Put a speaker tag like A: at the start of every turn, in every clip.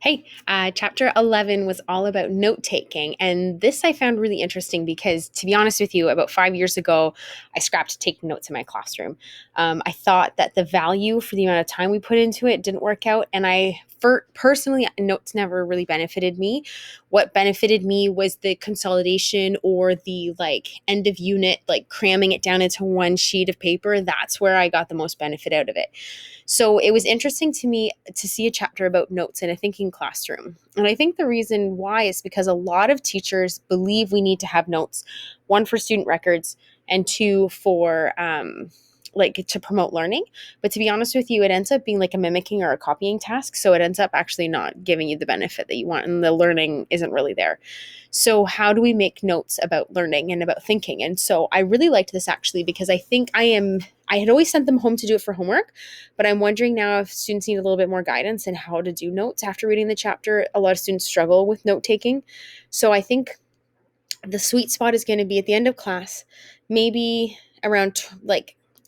A: Hey, chapter 11 was all about note taking. And this I found really interesting because, to be honest with you, about 5 years ago, I scrapped taking notes in my classroom. I thought that the value for the amount of time we put into it didn't work out. And personally, notes never really benefited me. What benefited me was the consolidation or the end of unit, like cramming it down into one sheet of paper. That's where I got the most benefit out of it. So it was interesting to me to see a chapter about notes in a thinking classroom. And I think the reason why is because a lot of teachers believe we need to have notes, one for student records and two for to promote learning. But to be honest with you, it ends up being like a mimicking or a copying task. So it ends up actually not giving you the benefit that you want, and the learning isn't really there. So, how do we make notes about learning and about thinking? And so I really liked this actually because I had always sent them home to do it for homework, but I'm wondering now if students need a little bit more guidance in how to do notes after reading the chapter. A lot of students struggle with note taking. So I think the sweet spot is going to be at the end of class, maybe around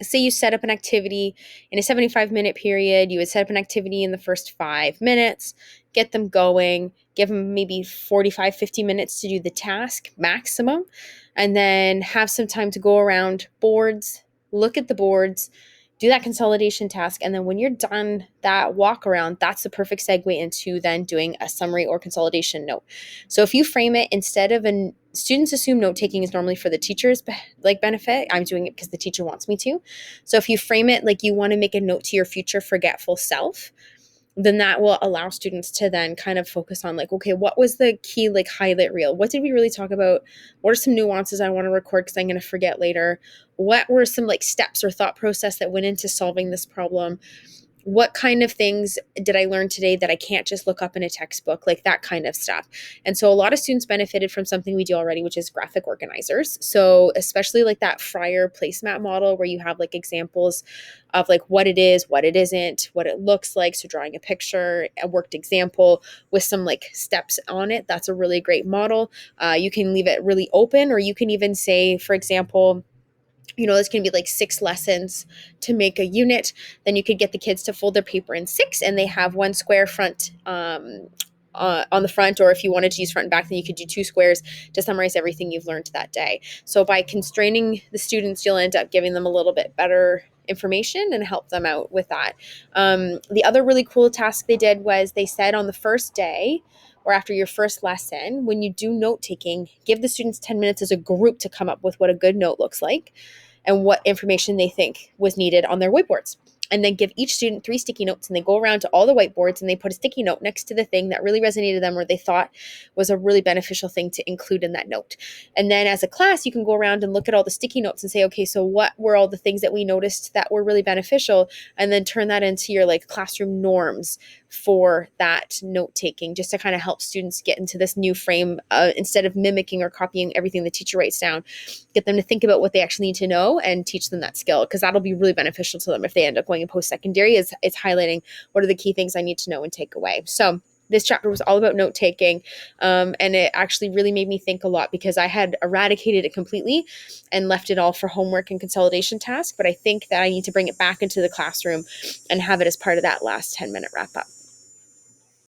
A: say you set up an activity in a 75-minute period. You would set up an activity in the first 5 minutes, get them going, give them maybe 45, 50 minutes to do the task maximum, and then have some time to go around boards, look at the boards, do that consolidation task. And then when you're done that walk around, that's the perfect segue into then doing a summary or consolidation note. So if you frame it instead of students assume note taking is normally for the teacher's benefit. I'm doing it because the teacher wants me to. So if you frame it like you want to make a note to your future forgetful self, then that will allow students to then kind of focus on okay, what was the key highlight reel? What did we really talk about? What are some nuances I want to record because I'm going to forget later? What were some steps or thought process that went into solving this problem? What kind of things did I learn today that I can't just look up in a textbook, like that kind of stuff. And so a lot of students benefited from something we do already, which is graphic organizers. So especially that Friar placemat model where you have examples of what it is, what it isn't, what it looks like. So drawing a picture, a worked example with some steps on it. That's a really great model. You can leave it really open, or you can even say, for example, there's going to be 6 lessons to make a unit. Then you could get the kids to fold their paper in six, and they have one square front on the front, or if you wanted to use front and back, then you could do two squares to summarize everything you've learned that day. So by constraining the students, you'll end up giving them a little bit better information and help them out with that. The other really cool task they did was they said on the first day, or after your first lesson, when you do note taking, give the students 10 minutes as a group to come up with what a good note looks like and what information they think was needed on their whiteboards. And then give each student 3 sticky notes, and they go around to all the whiteboards and they put a sticky note next to the thing that really resonated with them or they thought was a really beneficial thing to include in that note. And then as a class, you can go around and look at all the sticky notes and say, okay, so what were all the things that we noticed that were really beneficial? And then turn that into your classroom norms for that note taking, just to kind of help students get into this new frame, instead of mimicking or copying everything the teacher writes down. Get them to think about what they actually need to know and teach them that skill, because that'll be really beneficial to them if they end up going in post-secondary. It's highlighting what are the key things I need to know and take away. So this chapter was all about note taking, and it actually really made me think a lot because I had eradicated it completely and left it all for homework and consolidation tasks. But I think that I need to bring it back into the classroom and have it as part of that last 10-minute wrap up.